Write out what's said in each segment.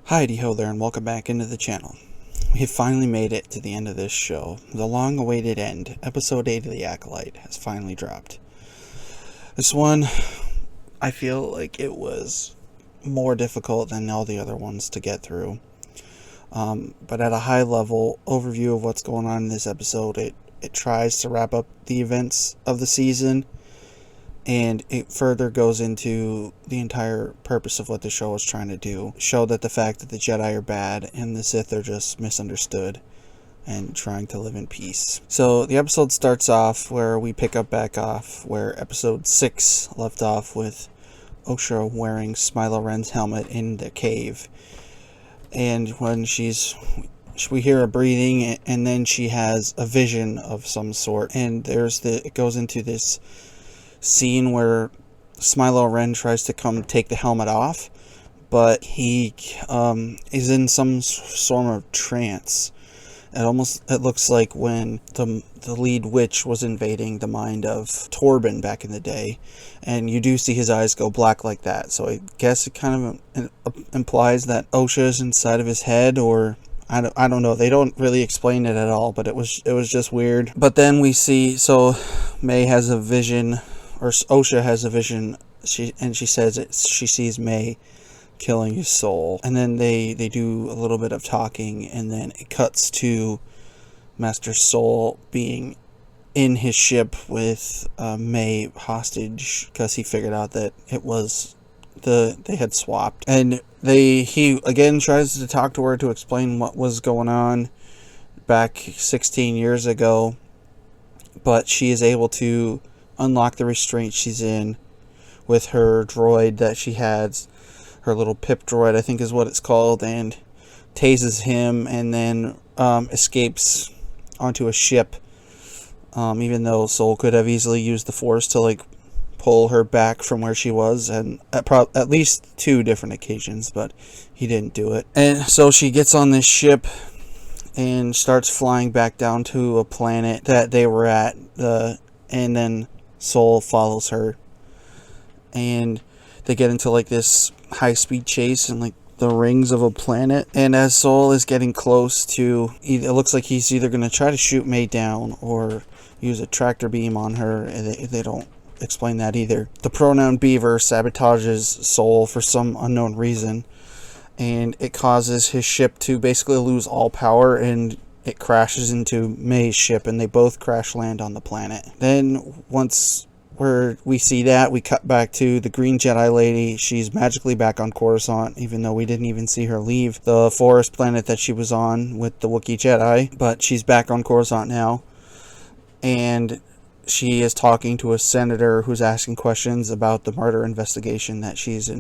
Heidi-ho there, and welcome back into the channel. We have finally made it to the end of this show. The long-awaited end, episode 8 of The Acolyte, has finally dropped. This one, I feel like it was more difficult than all the other ones to get through. But at a high level overview of what's going on in this episode, it tries to wrap up the events of the season, and it further goes into the entire purpose of what the show is trying to do. Show that the fact that the Jedi are bad and the Sith are just misunderstood and trying to live in peace. So the episode starts off where we pick up back off where episode 6 left off, with Osha wearing Smilo Ren's helmet in the cave. And when we hear her breathing, and then she has a vision of some sort. And it goes into this scene where Smilo Ren tries to come take the helmet off, but he is in some sort of trance. It looks like when the lead witch was invading the mind of Torben back in the day, and you do see his eyes go black like that. So I guess it kind of implies that Osha is inside of his head, or I don't know. They don't really explain it at all, but it was just weird. But then we see, so May has a vision, or Osha has a vision, she says she sees May killing his soul. And then they do a little bit of talking, and then it cuts to Master Soul being in his ship with May hostage, because he figured out that it was they had swapped. And he again tries to talk to her to explain what was going on back 16 years ago, but she is able to unlock the restraint she's in with her droid that she has, her little pip droid, I think is what it's called, and tases him, and then escapes onto a ship, even though Soul could have easily used the Force to pull her back from where she was, and at least 2 different occasions, but he didn't do it. And so she gets on this ship and starts flying back down to a planet that they were at, and then Soul follows her, and they get into this high-speed chase in the rings of a planet. And as Soul is getting close to, it looks like he's either going to try to shoot May down or use a tractor beam on her, and they don't explain that either. The pronoun Beaver sabotages Soul for some unknown reason, and it causes his ship to basically lose all power, and it crashes into May's ship, and they both crash land on the planet. Then once we see that, we cut back to the Green Jedi lady. She's magically back on Coruscant, even though we didn't even see her leave the forest planet that she was on with the Wookiee Jedi. But she's back on Coruscant now, and she is talking to a senator who's asking questions about the murder investigation that she's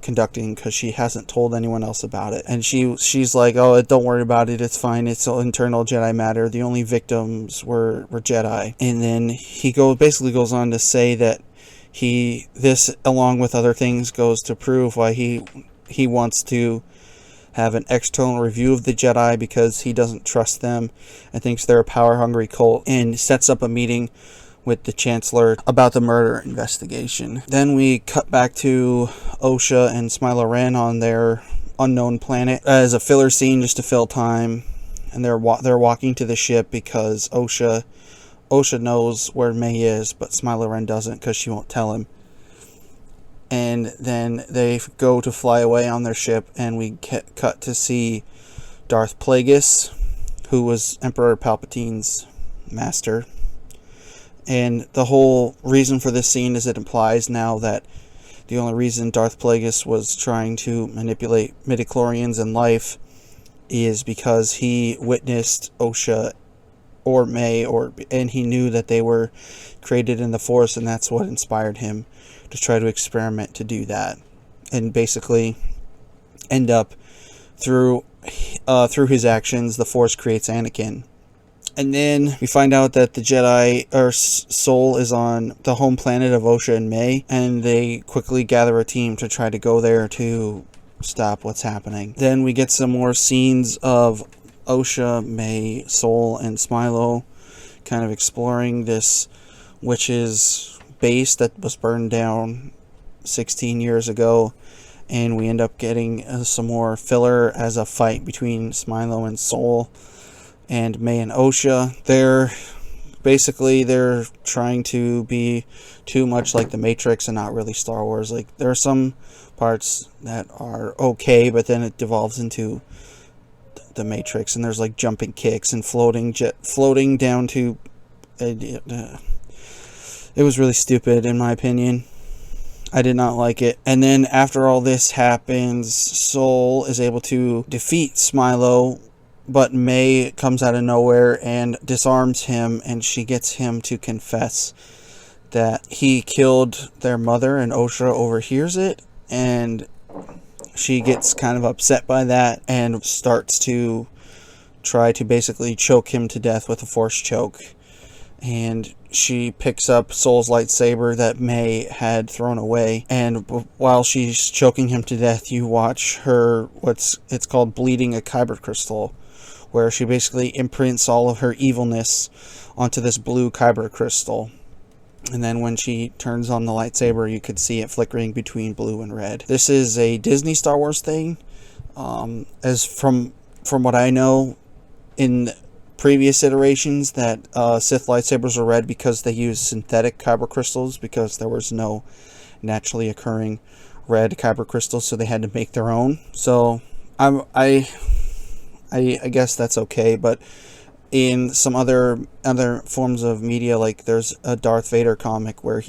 conducting, because she hasn't told anyone else about it. And she's like, oh, don't worry about it, it's fine, it's internal Jedi matter, the only victims were Jedi. And then he basically goes on to say that this along with other things goes to prove why he wants to have an external review of the Jedi, because he doesn't trust them and thinks they're a power-hungry cult, and sets up a meeting with the Chancellor about the murder investigation. Then we cut back to Osha and Smilo Ren on their unknown planet as a filler scene just to fill time, and they're walking to the ship because Osha knows where May is, but Smilo Ren doesn't, because she won't tell him. And then they go to fly away on their ship, and we cut to see Darth Plagueis, who was Emperor Palpatine's master. And the whole reason for this scene is it implies now that the only reason Darth Plagueis was trying to manipulate midichlorians in life is because he witnessed Osha or May, and he knew that they were created in the Force, and that's what inspired him to try to experiment to do that, and basically end up through his actions, the Force creates Anakin. And then we find out that the Jedi, or Soul, is on the home planet of Osha and May, and they quickly gather a team to try to go there to stop what's happening. Then we get some more scenes of Osha, May, Soul, and Smilo kind of exploring this witch's base that was burned down 16 years ago, and we end up getting some more filler as a fight between Smilo and Soul and May and Osha. They're trying to be too much like the Matrix and not really Star Wars. Like, there are some parts that are okay, but then it devolves into the Matrix, and there's like jumping kicks and floating down to it was really stupid in my opinion. I did not like it. And then after all this happens, Soul is able to defeat Smilo, but May comes out of nowhere and disarms him, and she gets him to confess that he killed their mother, and Osha overhears it, and she gets kind of upset by that and starts to try to basically choke him to death with a force choke. And she picks up Soul's lightsaber that May had thrown away, and while she's choking him to death, you watch her, it's called bleeding a kyber crystal, where she basically imprints all of her evilness onto this blue kyber crystal. And then when she turns on the lightsaber, you could see it flickering between blue and red. This is a Disney Star Wars thing. As from what I know, in previous iterations, that Sith lightsabers were red because they used synthetic kyber crystals, because there was no naturally occurring red kyber crystals, so they had to make their own. So I guess that's okay, but in some other forms of media, like there's a Darth Vader comic where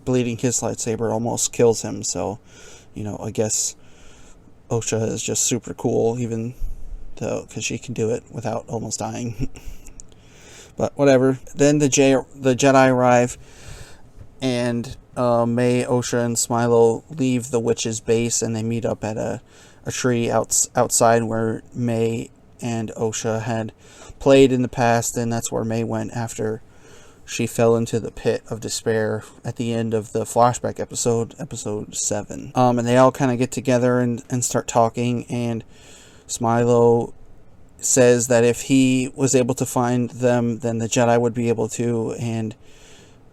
bleeding his lightsaber almost kills him. So, I guess Osha is just super cool, even though, because she can do it without almost dying. But whatever. Then the Jedi arrive, and May, Osha, and Smilo leave the witch's base, and they meet up at a tree outside where May and Osha had played in the past, and that's where May went after she fell into the pit of despair at the end of the flashback episode 7. And they all kind of get together and start talking, and Smilo says that if he was able to find them, then the Jedi would be able to, and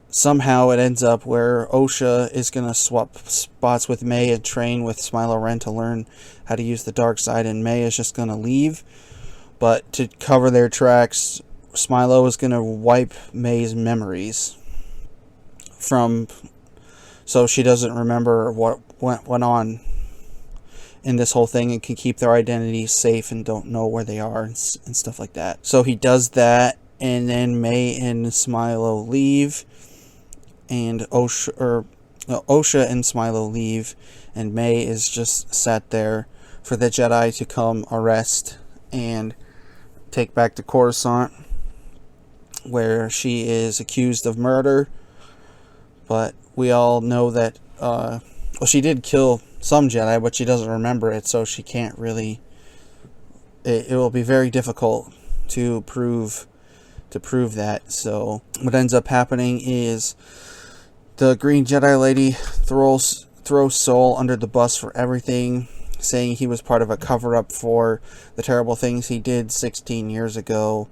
somehow it ends up where Osha is going to swap spots with May and train with Smilo Ren to learn how to use the dark side, and May is just going to leave. But to cover their tracks, Smilo is going to wipe May's memories so she doesn't remember what went on in this whole thing, and can keep their identities safe and don't know where they are and stuff like that. So he does that, and then May and Smilo leave, and Osha and Smilo leave, and May is just sat there for the Jedi to come arrest and take back to Coruscant, where she is accused of murder. But we all know that she did kill some Jedi, but she doesn't remember it, so she can't really. It will be very difficult to prove that. So what ends up happening is the Green Jedi lady throws Soul under the bus for everything, saying he was part of a cover-up for the terrible things he did 16 years ago.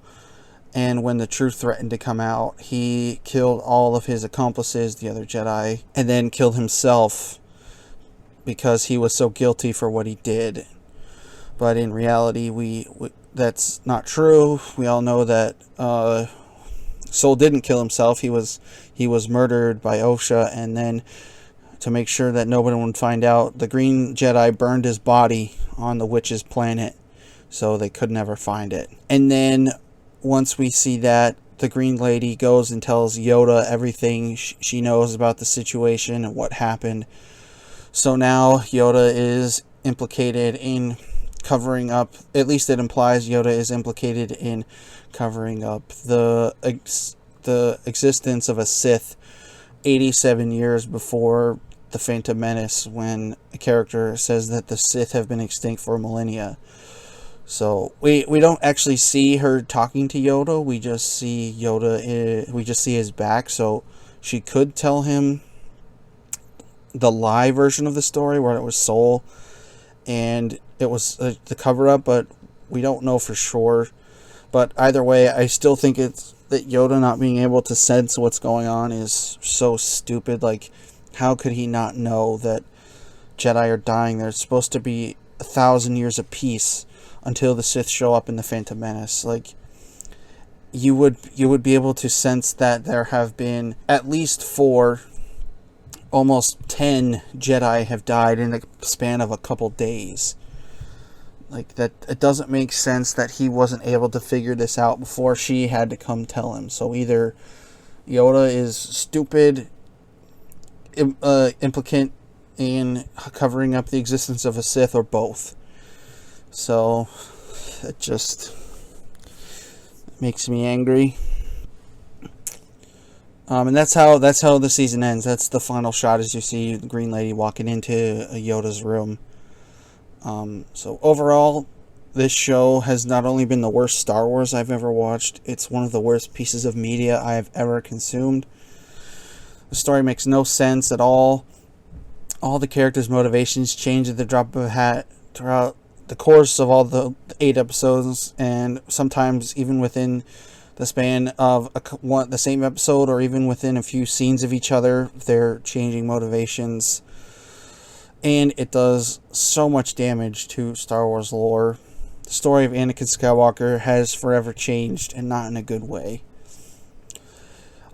And when the truth threatened to come out, he killed all of his accomplices, the other Jedi, and then killed himself because he was so guilty for what he did. But in reality, that's not true. We all know that Soul didn't kill himself. He was murdered by Osha, and then to make sure that nobody would find out, the Green Jedi burned his body on the witch's planet, so they could never find it. And then once we see that, the Green Lady goes and tells Yoda everything she knows about the situation and what happened. So now Yoda is implicated in covering up, at least it implies Yoda is implicated in covering up the existence of a Sith 87 years before The Phantom Menace, when a character says that the Sith have been extinct for millennia. So we don't actually see her talking to Yoda. We just see we just see his back. So she could tell him the lie version of the story, where it was Soul and it was the cover up, but we don't know for sure. But either way, I still think it's that Yoda not being able to sense what's going on is so stupid. Like, how could he not know that Jedi are dying. There's supposed to be 1,000 years of peace until the Sith show up in the Phantom Menace. Like, you would be able to sense that there have been at least 4, almost 10 Jedi have died in the span of a couple days. Like, that, it doesn't make sense that he wasn't able to figure this out before she had to come tell him. So either Yoda is stupid, implicant in covering up the existence of a Sith, or both. So it just makes me angry. And that's how the season ends. That's the final shot, as you see the Green Lady walking into Yoda's room. So overall, this show has not only been the worst Star Wars I've ever watched, it's one of the worst pieces of media I have ever consumed. The story makes no sense at all. All the characters' motivations change at the drop of a hat throughout the course of all the 8 episodes, and sometimes even within the span of the same episode, or even within a few scenes of each other, they're changing motivations. And it does so much damage to Star Wars lore. The story of Anakin Skywalker has forever changed, and not in a good way.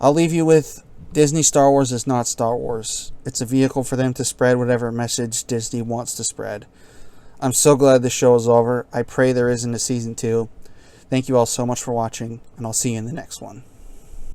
I'll leave you with Disney Star Wars is not Star Wars. It's a vehicle for them to spread whatever message Disney wants to spread. I'm so glad the show is over. I pray there isn't a season 2. Thank you all so much for watching, and I'll see you in the next one.